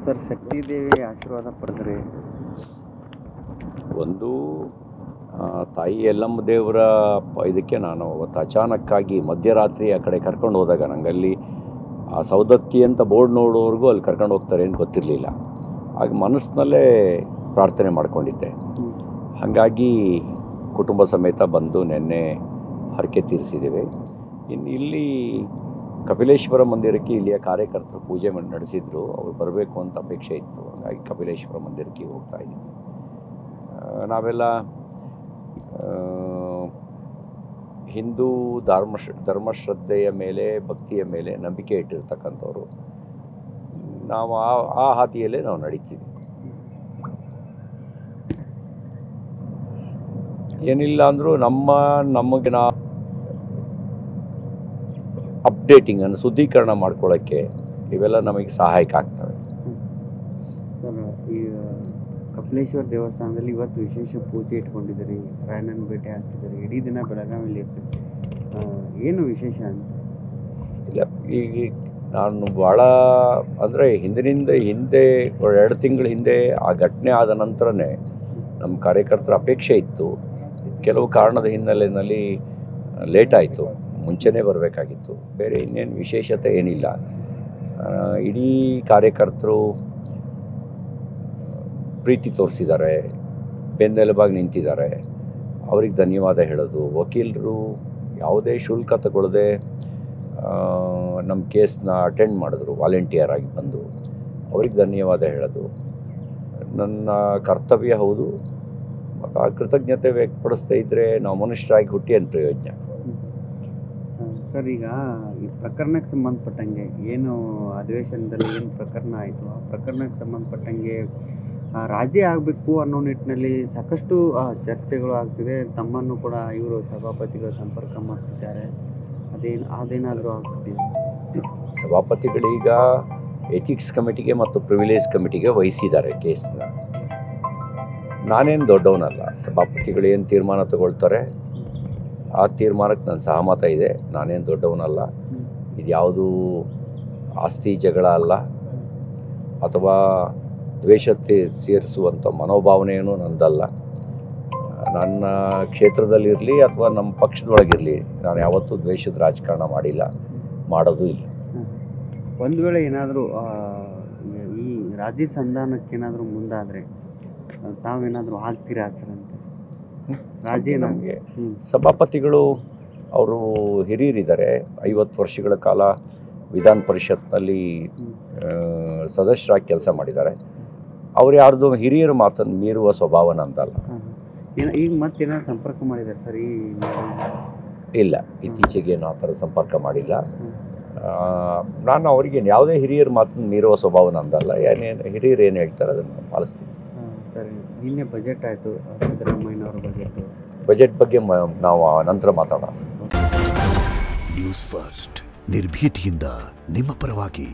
Sir, ಶಕ್ತಿ ದೇವಿ ಆಶೀರ್ವಾದ ಪಡೆದ್ರಿ. ಒಂದು ತಾಯಿ ಯಲ್ಲಮ್ಮ ದೇವರ ಇದಕ್ಕೆ ನಾನು ಅವತ್ತು ಅಚಾನಕ್ಕಾಗಿ ಮಧ್ಯರಾತ್ರಿ ಆ ಕಡೆ ಕರ್ಕೊಂಡು ಹೋದಾಗ ನಂಗಲ್ಲಿ ಆ ಸೌದತ್ತಿ ಅಂತ ಬೋರ್ಡ್ ನೋಡೋವರೆಗೂ ಅಲ್ಲಿ ಕರ್ಕೊಂಡು ಹೋಗ್ತಾರೆ ಅಂತ ಗೊತ್ತಿರಲಿಲ್ಲ. ಆಗ ಮನಸ್ಸಿನಲ್ಲೇ ಪ್ರಾರ್ಥನೆ ಮಾಡ್ಕೊಂಡಿದ್ದೆ. ಹಾಗಾಗಿ ಕುಟುಂಬ ಸಮೇತ ಬಂದು ನೆನ್ನೆ ಹರಕೆ ತೀರಿಸಿದ್ದೇವೆ. ಇನ್ನು ಇಲ್ಲಿ ಕಪಿಲೇಶ್ವರ ಮಂದಿರಕ್ಕೆ ಇಲ್ಲಿಯ ಕಾರ್ಯಕರ್ತರು ಪೂಜೆ ನಡೆಸಿದ್ರು. ಅವರು ಬರಬೇಕು ಅಂತ ಅಪೇಕ್ಷೆ ಇತ್ತು. ಹಾಗಾಗಿ ಕಪಿಲೇಶ್ವರ ಮಂದಿರಕ್ಕೆ ಹೋಗ್ತಾ ಇದ್ದೀವಿ. ನಾವೆಲ್ಲ ಹಿಂದೂ ಧರ್ಮಶ್ರದ್ಧೆಯ ಮೇಲೆ, ಭಕ್ತಿಯ ಮೇಲೆ ನಂಬಿಕೆ ಇಟ್ಟಿರ್ತಕ್ಕಂಥವ್ರು. ನಾವು ಆ ಹಾದಿಯಲ್ಲೇ ನಾವು ನಡೀತೀವಿ. ಏನಿಲ್ಲ ಅಂದರೂ ನಮಗೆ ಅಪ್ಡೇಟಿಂಗ್ ಅನ್ನು ಶುದ್ಧೀಕರಣ ಮಾಡ್ಕೊಳ್ಳೋಕ್ಕೆ ಇವೆಲ್ಲ ನಮಗೆ ಸಹಾಯಕ ಆಗ್ತವೆ. ಸರ್, ಈ ಕಪಿಲೇಶ್ವರ ದೇವಸ್ಥಾನದಲ್ಲಿ ಇವತ್ತು ವಿಶೇಷ ಪೂಜೆ ಇಟ್ಕೊಂಡಿದ್ದೀರಿ, ರಾಯಣ್ಣನ ಭೇಟಿ ಆಗ್ತಿದ್ದೀರಿ, ಇಡೀ ದಿನ ಬೆಳಗಾವಿಯಲ್ಲಿ ಇರ್ತೀರಿ. ಏನು ವಿಶೇಷ ಅಂತ? ಇಲ್ಲ, ಈಗ ನಾನು ಭಾಳ ಅಂದರೆ ಹಿಂದೆ 2 ತಿಂಗಳ ಹಿಂದೆ ಆ ಘಟನೆ ಆದ ನಂತರನೇ ನಮ್ಮ ಕಾರ್ಯಕರ್ತರ ಅಪೇಕ್ಷೆ ಇತ್ತು. ಕೆಲವು ಕಾರಣದ ಹಿನ್ನೆಲೆಯಲ್ಲಿ ಲೇಟ್ ಆಯಿತು. ಮುಂಚೆನೇ ಬರಬೇಕಾಗಿತ್ತು. ಬೇರೆ ಇನ್ನೇನು ವಿಶೇಷತೆ ಏನಿಲ್ಲ. ಇಡೀ ಕಾರ್ಯಕರ್ತರು ಪ್ರೀತಿ ತೋರಿಸಿದ್ದಾರೆ, ಬೆನ್ನೆಲುಬಾಗಿ ನಿಂತಿದ್ದಾರೆ. ಅವ್ರಿಗೆ ಧನ್ಯವಾದ ಹೇಳೋದು. ವಕೀಲರು ಯಾವುದೇ ಶುಲ್ಕ ತಗೊಳ್ಳದೆ ನಮ್ಮ ಕೇಸ್ನ ಅಟೆಂಡ್ ಮಾಡಿದ್ರು, ವಾಲಂಟಿಯರ್ ಆಗಿ ಬಂದು. ಅವ್ರಿಗೆ ಧನ್ಯವಾದ ಹೇಳೋದು ನನ್ನ ಕರ್ತವ್ಯ ಹೌದು. ಮತ್ತು ಆ ಕೃತಜ್ಞತೆ ವ್ಯಕ್ತಪಡಿಸ್ತಾ ಇದ್ದರೆ ನಾವು ಮನುಷ್ಯರಾಗಿ ಹುಟ್ಟಿ ಏನು ಪ್ರಯೋಜನ? ಸರ್, ಈಗ ಈ ಪ್ರಕರಣಕ್ಕೆ ಸಂಬಂಧಪಟ್ಟಂಗೆ ಏನು ಅಧಿವೇಶನದಲ್ಲಿ ಏನು ಪ್ರಕರಣ ಆಯಿತು, ಆ ಪ್ರಕರಣಕ್ಕೆ ಸಂಬಂಧಪಟ್ಟಂಗೆ ರಾಜಿ ಆಗಬೇಕು ಅನ್ನೋ ನಿಟ್ಟಿನಲ್ಲಿ ಸಾಕಷ್ಟು ಚರ್ಚೆಗಳು ಆಗ್ತಿದೆ. ತಮ್ಮನ್ನು ಕೂಡ ಇವರು ಸಭಾಪತಿಗಳು ಸಂಪರ್ಕ ಮಾಡ್ತಿದ್ದಾರೆ. ಅದೇನಾದರೂ ಆಗ್ತಿದೆ? ಸಭಾಪತಿಗಳೀಗ ಎಥಿಕ್ಸ್ ಕಮಿಟಿಗೆ ಮತ್ತು ಪ್ರಿವಿಲೇಜ್ ಕಮಿಟಿಗೆ ವಹಿಸಿದ್ದಾರೆ ಕೇಸ್ನ. ನಾನೇನು ದೊಡ್ಡವನಲ್ಲ. ಸಭಾಪತಿಗಳು ಏನು ತೀರ್ಮಾನ ತಗೊಳ್ತಾರೆ ಆ ತೀರ್ಮಾನಕ್ಕೆ ನನ್ನ ಸಹಮತ ಇದೆ. ನಾನೇನು ದೊಡ್ಡವನಲ್ಲ. ಇದು ಯಾವುದೂ ಆಸ್ತಿ ಜಗಳ ಅಲ್ಲ, ಅಥವಾ ದ್ವೇಷ ಸೇರಿಸುವಂಥ ಮನೋಭಾವನೆಯೂ ನನ್ನದಲ್ಲ. ನನ್ನ ಕ್ಷೇತ್ರದಲ್ಲಿರಲಿ ಅಥವಾ ನಮ್ಮ ಪಕ್ಷದೊಳಗಿರಲಿ ನಾನು ಯಾವತ್ತೂ ದ್ವೇಷದ ರಾಜಕಾರಣ ಮಾಡಿಲ್ಲ, ಮಾಡೋದು ಇಲ್ಲ. ಒಂದು ವೇಳೆ ಏನಾದರೂ ಈ ರಾಜಿ ಸಂಧಾನಕ್ಕೆ ಏನಾದರೂ ಮುಂದಾದರೆ ತಾವೇನಾದರೂ ಆಗ್ತೀರಾ ಸರ್ ಅಂತ? ರಾಜಿ ನಮಗೆ ಸಭಾಪತಿಗಳು ಅವರು ಹಿರಿಯರಿದ್ದಾರೆ. 50 ವರ್ಷಗಳ ಕಾಲ ವಿಧಾನ ಪರಿಷತ್ನಲ್ಲಿ ಸದಸ್ಯರಾಗಿ ಕೆಲಸ ಮಾಡಿದ್ದಾರೆ. ಅವ್ರು ಯಾರ್ದು ಹಿರಿಯರ ಮಾತನ್ನು ಮೀರುವ ಸ್ವಭಾವ ನಂದಲ್ಲ. ಈಗ ಮತ್ತೇನಾದ್ರು ಸಂಪರ್ಕ ಮಾಡಿದ್ದಾರೆ ಸರ್? ಇಲ್ಲ, ಇತ್ತೀಚೆಗೆ ಆ ಥರ ಸಂಪರ್ಕ ಮಾಡಿಲ್ಲ. ನಾನು ಅವರಿಗೆ ಯಾವುದೇ ಹಿರಿಯರ ಮಾತನ್ನು ಮೀರುವ ಸ್ವಭಾವ ನಂದಲ್ಲ. ಹಿರಿಯರು ಏನು ಹೇಳ್ತಾರೆ ಅದನ್ನು ಪಾಲಿಸ್ತೀನಿ. ಸರಿ, ನಿನ್ನೆ ಬಜೆಟ್ ಆಯಿತು, ಸಿದ್ದರಾಮಯ್ಯನವರ ಬಜೆಟ್ ಬಗ್ಗೆ ನಾವು ನಂತರ ಮಾತಾಡೋಣ. ನ್ಯೂಸ್ ಫಸ್ಟ್, ನಿರ್ಭೀತಿಯಿಂದ ನಿಮ್ಮ ಪರವಾಗಿ.